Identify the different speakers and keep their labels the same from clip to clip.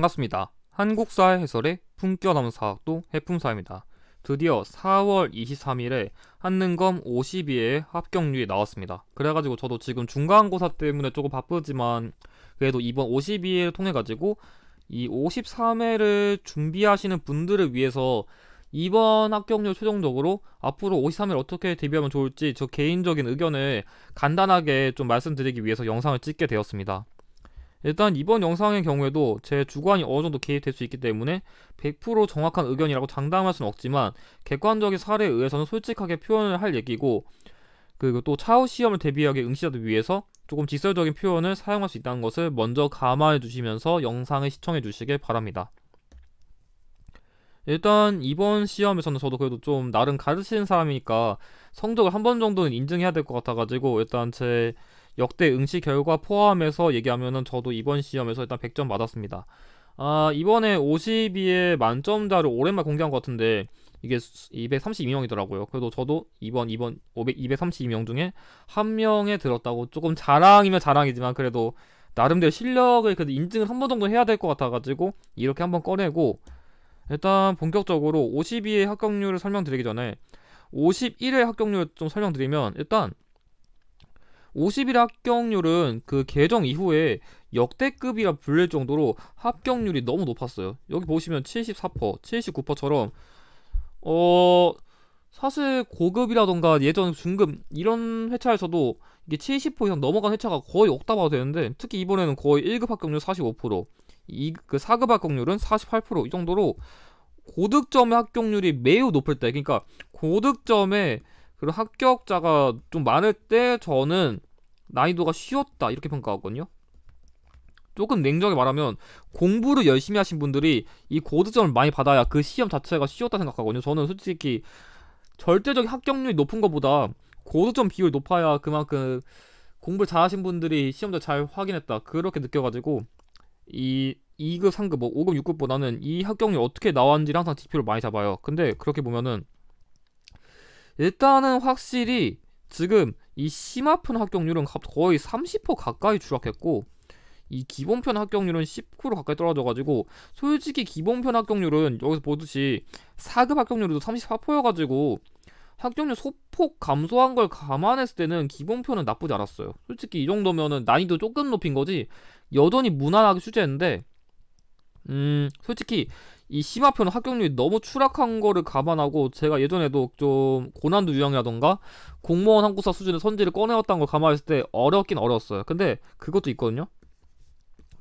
Speaker 1: 반갑습니다. 한국사회 해설의 품격남은 사학도 해품사입니다. 드디어 4월 23일에 한능검 52회 합격률이 나왔습니다. 그래가지고 저도 지금 중간고사 때문에 조금 바쁘지만 그래도 이번 52회를 통해가지고 이 53회를 준비하시는 분들을 위해서 이번 합격률 최종적으로 앞으로 53일 어떻게 대비하면 좋을지 저 개인적인 의견을 간단하게 좀 말씀드리기 위해서 영상을 찍게 되었습니다. 일단 이번 영상의 경우에도 제 주관이 어느정도 개입될 수 있기 때문에 100% 정확한 의견이라고 장담할 수는 없지만 객관적인 사례에 의해서는 솔직하게 표현을 할 얘기고, 그리고 또 차후 시험을 대비하기 응시자들 위해서 조금 직설적인 표현을 사용할 수 있다는 것을 먼저 감안해 주시면서 영상을 시청해 주시길 바랍니다. 일단 이번 시험에서는 저도 그래도 좀 나름 가르치는 사람이니까 성적을 한 번 정도는 인증해야 될 것 같아가지고 일단 제 역대 응시 결과 포함해서 얘기하면은 저도 이번 시험에서 일단 100점 받았습니다. 이번에 52의 만점자를 오랜만에 공개한 것 같은데 이게 232명이더라고요. 그래도 저도 이번 232명 중에 한 명에 들었다고, 조금 자랑이면 자랑이지만 그래도 나름대로 실력을 그래도 인증을 한 번 정도 해야 될 것 같아가지고 이렇게 한번 꺼내고, 일단 본격적으로 52의 합격률을 설명드리기 전에 51의 합격률을 좀 설명드리면, 일단 50일 합격률은 그 개정 이후에 역대급이라 불릴 정도로 합격률이 너무 높았어요. 여기 보시면 74%, 79%처럼 사실 고급이라던가 예전 중급 이런 회차에서도 이게 70% 이상 넘어간 회차가 거의 없다 봐도 되는데, 특히 이번에는 거의 1급 합격률 45%, 그 4급 합격률은 48%, 이 정도로 고득점의 합격률이 매우 높을 때, 그러니까 고득점의 그런 합격자가 좀 많을 때 저는 난이도가 쉬웠다 이렇게 평가하거든요. 조금 냉정하게 말하면 공부를 열심히 하신 분들이 이 고득점을 많이 받아야 그 시험 자체가 쉬웠다 생각하거든요. 저는 솔직히 절대적인 합격률이 높은 것보다 고득점 비율이 높아야 그만큼 공부를 잘하신 분들이 시험자 잘 확인했다 그렇게 느껴가지고, 이 2급, 3급, 뭐 5급, 6급보다는 이 합격률이 어떻게 나왔는지를 항상 지표를 많이 잡아요. 근데 그렇게 보면은 일단은 확실히 지금 이 심화편 합격률은 거의 30% 가까이 추락했고, 이 기본편 합격률은 10% 가까이 떨어져가지고, 솔직히 기본편 합격률은 여기서 보듯이 4급 합격률도 34%여가지고 합격률 소폭 감소한 걸 감안했을 때는 기본편은 나쁘지 않았어요. 솔직히 이 정도면은 난이도 조금 높인 거지 여전히 무난하게 출제했는데, 솔직히 이 심화편 합격률이 너무 추락한 거를 감안하고 제가 예전에도 좀 고난도 유형이라던가 공무원 한국사 수준의 선지를 꺼내왔다는 걸 감안했을 때 어렵긴 어려웠어요. 근데 그것도 있거든요.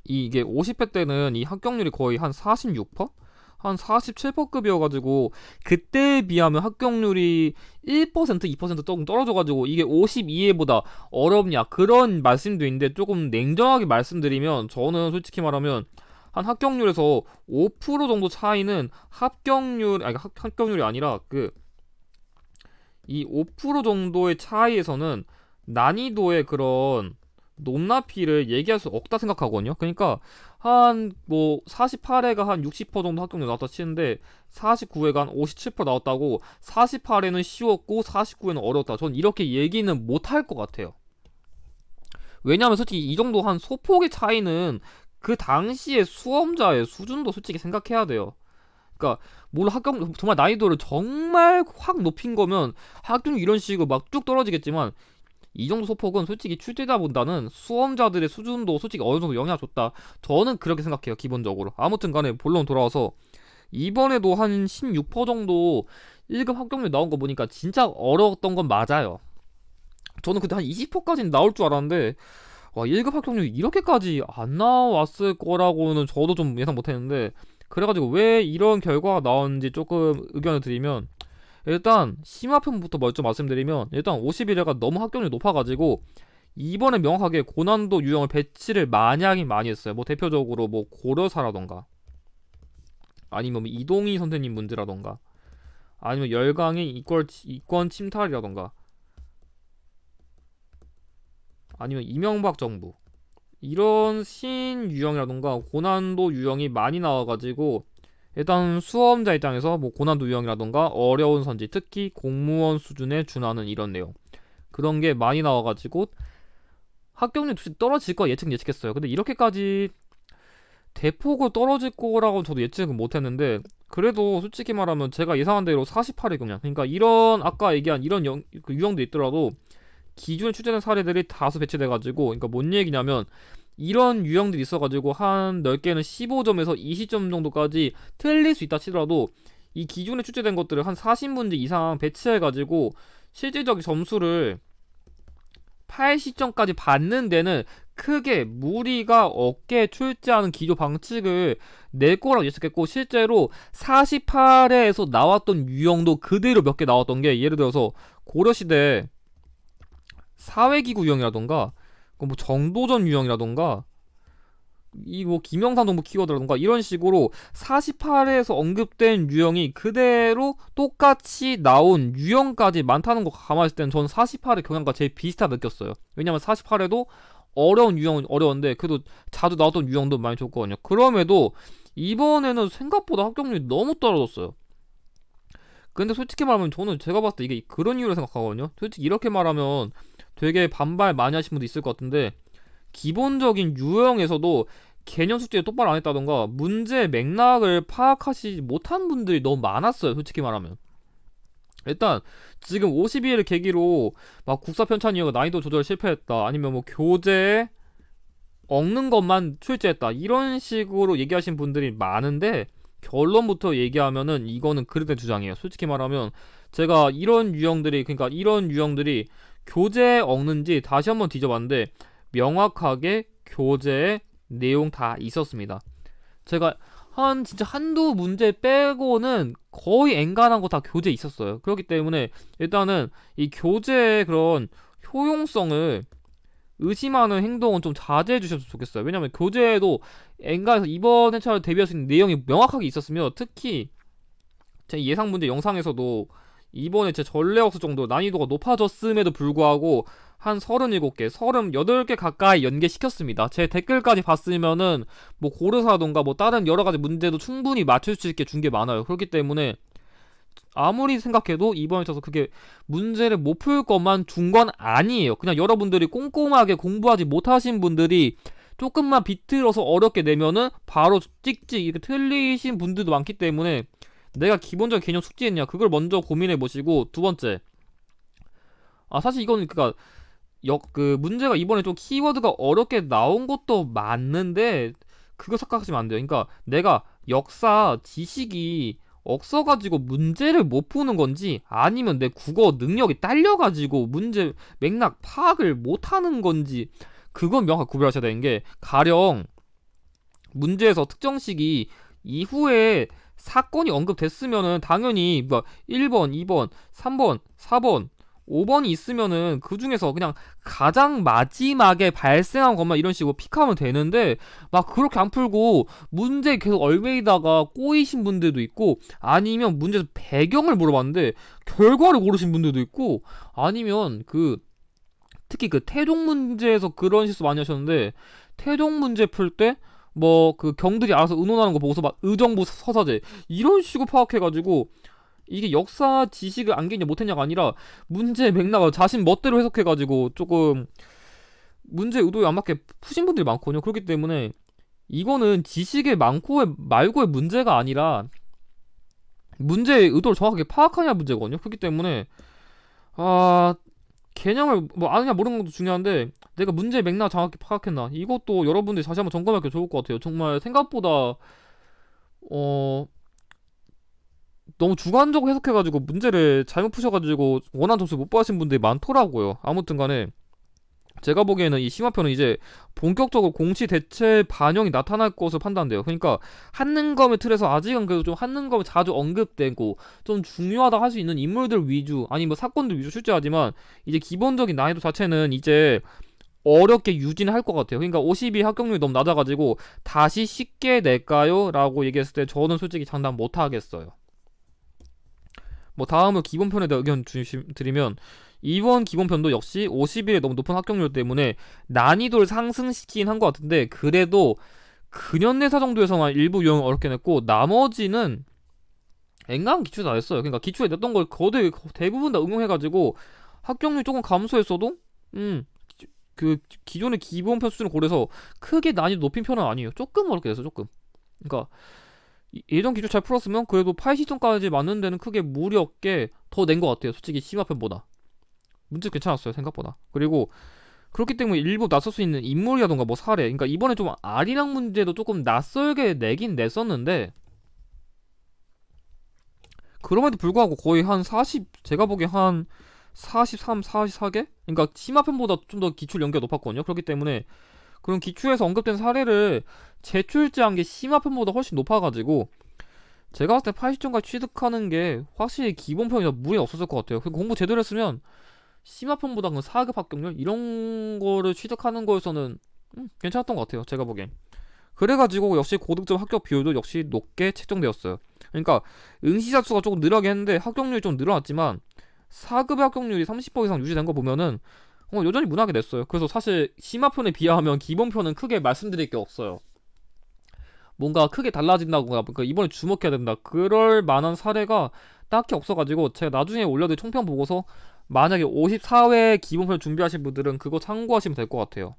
Speaker 1: 이게 50회 때는 이 합격률이 거의 한 46%? 한 47%급이어가지고 그때에 비하면 합격률이 1%, 2% 조금 떨어져가지고 이게 52회보다 어렵냐 그런 말씀도 있는데, 조금 냉정하게 말씀드리면 저는 솔직히 말하면 한 합격률에서 5% 정도 차이는 합격률이 아니라 이 5% 정도의 차이에서는 난이도의 그런 높낮이를 얘기할 수 없다 생각하거든요. 그러니까 한 뭐 48회가 한 60% 정도 합격률 나왔다 치는데 49회가 한 57% 나왔다고 48회는 쉬웠고 49회는 어려웠다, 전 이렇게 얘기는 못할 것 같아요. 왜냐하면 솔직히 이 정도 한 소폭의 차이는 그 당시의 수험자의 수준도 솔직히 생각해야 돼요. 그러니까 물론 정말 난이도를 정말 확 높인 거면 합격률 이런 식으로 막 쭉 떨어지겠지만, 이 정도 소폭은 솔직히 출제자보다는 수험자들의 수준도 솔직히 어느 정도 영향을 줬다, 저는 그렇게 생각해요 기본적으로. 아무튼 간에 본론 돌아와서 이번에도 한 16% 정도 1급 합격률 나온 거 보니까 진짜 어려웠던 건 맞아요. 저는 그때 한 20%까지는 나올 줄 알았는데, 와, 1급 합격률이 이렇게까지 안 나왔을 거라고는 저도 좀 예상 못했는데, 그래가지고 왜 이런 결과가 나왔는지 조금 의견을 드리면, 일단 심화편부터 먼저 말씀드리면, 일단 51회가 너무 합격률이 높아가지고 이번에 명확하게 고난도 유형을 배치를 많이 하긴 많이 했어요. 뭐 대표적으로 뭐 고려사라던가, 아니면 뭐 이동희 선생님 문제라던가, 아니면 열강의 이권 침탈이라던가, 아니면 이명박 정부, 이런 신유형이라던가 고난도 유형이 많이 나와가지고 일단 수험자 입장에서 뭐 고난도 유형이라던가 어려운 선지, 특히 공무원 수준에 준하는 이런 내용, 그런 게 많이 나와가지고 합격률이 떨어질 거 예측했어요. 근데 이렇게까지 대폭으로 떨어질 거라고 저도 예측은 못했는데, 그래도 솔직히 말하면 제가 예상한 대로 48이 그냥, 그러니까 이런 아까 얘기한 이런 그 유형도 있더라도 기존에 출제된 사례들이 다수 배치돼가지고, 그러니까 뭔 얘기냐면 이런 유형들이 있어가지고 한 10개는 15점에서 20점 정도까지 틀릴 수 있다 치더라도 이 기존에 출제된 것들을 한 40문제 이상 배치해가지고 실질적 점수를 80점까지 받는 데는 크게 무리가 없게 출제하는 기조 방식을 낼 거라고 예측했고, 실제로 48회에서 나왔던 유형도 그대로 몇 개 나왔던 게, 예를 들어서 고려시대 사회기구 유형이라던가 뭐 정도전 유형이라던가 이 뭐 김영삼 동부 키워드라던가 이런 식으로 48회에서 언급된 유형이 그대로 똑같이 나온 유형까지 많다는 거 감안했을 때는 저는 48회 경향과 제일 비슷하다 느꼈어요. 왜냐면 48회도 어려운 유형은 어려운데 그래도 자주 나왔던 유형도 많이 줬거든요. 그럼에도 이번에는 생각보다 합격률이 너무 떨어졌어요. 근데 솔직히 말하면 저는 제가 봤을 때 이게 그런 이유로 생각하거든요. 솔직히 이렇게 말하면 되게 반발 많이 하시는 분도 있을 것 같은데, 기본적인 유형에서도 개념 숙제를 똑바로 안 했다던가 문제 맥락을 파악하지 못한 분들이 너무 많았어요. 솔직히 말하면 일단 지금 52회를 계기로 막 국사 편찬 이유가 난이도 조절 실패했다, 아니면 뭐 교재 엉는 것만 출제했다, 이런 식으로 얘기하신 분들이 많은데, 결론부터 얘기하면은 이거는 그릇된 주장이에요. 솔직히 말하면 제가 이런 유형들이, 그러니까 이런 유형들이 교재 엉는지 다시 한번 뒤져봤는데 명확하게 교재에 내용 다 있었습니다. 제가 진짜 한두 문제 빼고는 거의 엔간한 거 다 교재에 있었어요. 그렇기 때문에 일단은 이 교재의 그런 효용성을 의심하는 행동은 좀 자제해 주셨으면 좋겠어요. 왜냐면 교재에도 엔간해서 이번 회차를 대비할 수 있는 내용이 명확하게 있었으며, 특히 제 예상 문제 영상에서도 이번에 제 전례역수 정도 난이도가 높아졌음에도 불구하고 한 37개, 38개 가까이 연계시켰습니다. 제 댓글까지 봤으면은 뭐 고르사라던가 뭐 다른 여러가지 문제도 충분히 맞출 수 있게 준 게 많아요. 그렇기 때문에 아무리 생각해도 이번에 있어서 그게 문제를 못 풀 것만 준 건 아니에요. 그냥 여러분들이 꼼꼼하게 공부하지 못하신 분들이 조금만 비틀어서 어렵게 내면은 바로 찍찍 이렇게 틀리신 분들도 많기 때문에, 내가 기본적인 개념 숙지했냐 그걸 먼저 고민해 보시고, 두 번째, 사실 이거는 그니까 그 문제가 이번에 좀 키워드가 어렵게 나온 것도 맞는데 그거 착각하시면 안 돼요. 그러니까 내가 역사 지식이 없어가지고 문제를 못 푸는 건지, 아니면 내 국어 능력이 딸려가지고 문제 맥락 파악을 못하는 건지, 그건 명확하게 구별하셔야 되는 게, 가령 문제에서 특정 시기 이후에 사건이 언급됐으면은 당연히 뭐 1번, 2번, 3번, 4번, 5번이 있으면은 그 중에서 그냥 가장 마지막에 발생한 것만 이런 식으로 픽하면 되는데, 막 그렇게 안 풀고 문제 계속 얼매이다가 꼬이신 분들도 있고, 아니면 문제에서 배경을 물어봤는데 결과를 모르신 분들도 있고, 아니면 특히 그 태종 문제에서 그런 실수 많이 하셨는데, 태종 문제 풀 때 뭐 그 경들이 알아서 의논하는 거 보고서 막 의정부 서사제 이런 식으로 파악해가지고, 이게 역사 지식을 안겠냐 못했냐가 아니라 문제 맥락을 자신 멋대로 해석해가지고 조금 문제 의도에 안 맞게 푸신 분들이 많거든요. 그렇기 때문에 이거는 지식의 많고 말고의 문제가 아니라 문제의 의도를 정확하게 파악하냐 문제거든요. 그렇기 때문에 개념을 뭐 아느냐 모르는 것도 중요한데, 내가 문제의 맥락 정확히 파악했나, 이것도 여러분들이 다시 한번 점검하기 좋을 것 같아요. 정말 생각보다 너무 주관적으로 해석해가지고 문제를 잘못 푸셔가지고 원하는 점수 못 받으신 분들이 많더라고요. 아무튼 간에 제가 보기에는 이 심화편은 이제 본격적으로 공시 대체 반영이 나타날 것으로 판단돼요. 그러니까 한능검의 틀에서 아직은 그래도 좀 한능검이 자주 언급되고 좀 중요하다 할 수 있는 인물들 위주, 아니 뭐 사건들 위주 출제하지만, 이제 기본적인 난이도 자체는 이제 어렵게 유지할 것 같아요. 그러니까 52 합격률이 너무 낮아가지고 다시 쉽게 낼까요? 라고 얘기했을 때 저는 솔직히 장담 못 하겠어요. 뭐 다음으로 기본편에 대한 의견 드리면, 이번 기본편도 역시 50일의 너무 높은 합격률 때문에 난이도를 상승시키긴 한 것 같은데, 그래도 근현대사 정도에서만 일부 유형을 어렵게 냈고 나머지는 엔간 기출 다 했어요. 그러니까 기출에 냈던 걸 거의 대부분 다 응용해가지고 합격률 조금 감소했어도 그 기존의 기본편 수준을 고려해서 크게 난이도 높인 편은 아니에요. 조금 어렵게 됐어, 조금. 그러니까 예전 기초 잘 풀었으면 그래도 80점까지 맞는 데는 크게 무리 없게 더 낸 것 같아요. 솔직히 심화편보다. 문제 괜찮았어요, 생각보다. 그리고 그렇기 때문에 일부 낯설 수 있는 인물이라던가 뭐 사례, 그러니까 이번에 좀 아리랑 문제도 조금 낯설게 내긴 냈었는데 그럼에도 불구하고 거의 한 40, 제가 보기에 한 43, 44개? 그러니까 심화편보다 좀 더 기출 연계가 높았거든요. 그렇기 때문에 그런 기출에서 언급된 사례를 제출제한 게 심화편보다 훨씬 높아가지고 제가 봤을 때 80점까지 취득하는 게 확실히 기본편이라 무리 없었을 것 같아요. 공부 제대로 했으면 심화편보다 그 4급 합격률 이런 거를 취득하는 거에서는 괜찮았던 것 같아요. 제가 보기엔. 그래가지고 역시 고득점 합격 비율도 역시 높게 책정되었어요. 그러니까 응시자 수가 조금 늘어나긴 했는데 합격률이 좀 늘어났지만 4급의 합격률이 30% 이상 유지된 거 보면은 여전히 무난하게 냈어요. 그래서 사실 심화편에 비하면 기본편은 크게 말씀드릴 게 없어요. 뭔가 크게 달라진다거나 그러니까 이번에 주목해야 된다 그럴 만한 사례가 딱히 없어가지고 제가 나중에 올려드릴 총평 보고서 만약에 54회 기본편 준비하신 분들은 그거 참고하시면 될 것 같아요.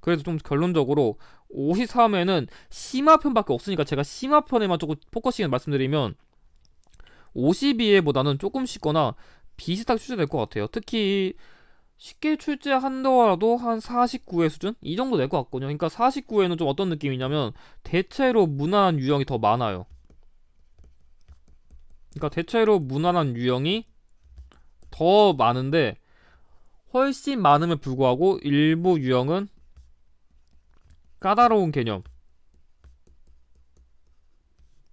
Speaker 1: 그래서 좀 결론적으로 53회는 심화편밖에 없으니까 제가 심화편에만 조금 포커싱을 말씀드리면 52회보다는 조금 쉽거나 비슷하게 출제될 것 같아요. 특히 쉽게 출제한다라도 한 49회 수준? 이 정도 될 것 같거든요. 그러니까 49회는 좀 어떤 느낌이냐면 대체로 무난한 유형이 더 많아요. 그러니까 대체로 무난한 유형이 더 많은데 훨씬 많음에 불구하고 일부 유형은 까다로운 개념.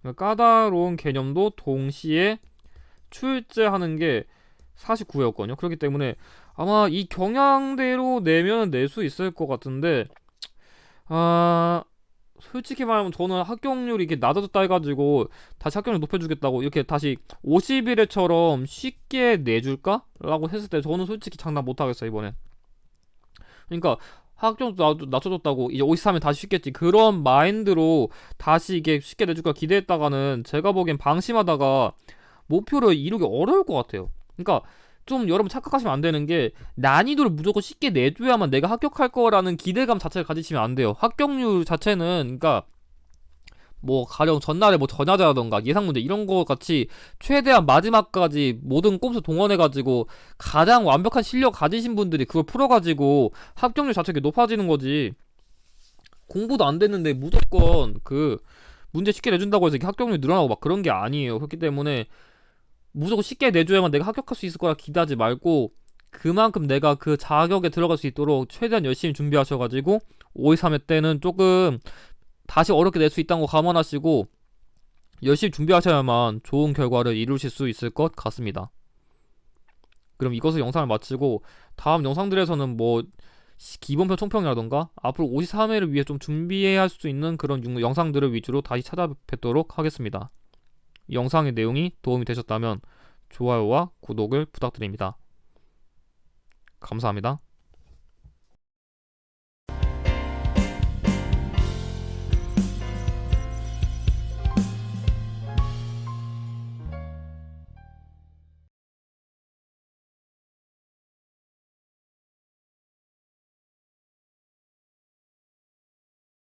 Speaker 1: 그러니까 까다로운 개념도 동시에 출제하는 게 49회였거든요. 그렇기 때문에 아마 이 경향대로 내면 낼 수 있을 것 같은데 솔직히 말하면 저는 합격률이 이렇게 낮아졌다 해가지고 다시 합격률 높여주겠다고 이렇게 다시 51회처럼 쉽게 내줄까? 라고 했을 때 저는 솔직히 장담 못하겠어요 이번엔. 그러니까 합격도 낮춰줬다고 이제 53회 다시 쉽겠지 그런 마인드로 다시 이게 쉽게 내줄까 기대했다가는 제가 보기엔 방심하다가 목표를 이루기 어려울 것 같아요. 그러니까 좀 여러분 착각하시면 안 되는 게 난이도를 무조건 쉽게 내줘야만 내가 합격할 거라는 기대감 자체를 가지시면 안 돼요. 합격률 자체는 그러니까 뭐 가령 전날에 뭐 전야자라던가 예상 문제 이런 거 같이 최대한 마지막까지 모든 꼼수 동원해가지고 가장 완벽한 실력 가지신 분들이 그걸 풀어가지고 합격률 자체가 높아지는 거지. 공부도 안 됐는데 무조건 그 문제 쉽게 내준다고 해서 이렇게 합격률이 늘어나고 막 그런 게 아니에요. 그렇기 때문에 무조건 쉽게 내줘야만 내가 합격할 수 있을 거라 기대하지 말고 그만큼 내가 그 자격에 들어갈 수 있도록 최대한 열심히 준비하셔가지고 523회 때는 조금 다시 어렵게 낼 수 있다는 거 감안하시고 열심히 준비하셔야만 좋은 결과를 이루실 수 있을 것 같습니다. 그럼 이것을 영상을 마치고 다음 영상들에서는 뭐 기본편 총평이라던가 앞으로 53회를 위해 좀 준비해야 할 수 있는 그런 영상들을 위주로 다시 찾아뵙도록 하겠습니다. 이 영상의 내용이 도움이 되셨다면 좋아요와 구독을 부탁드립니다. 감사합니다.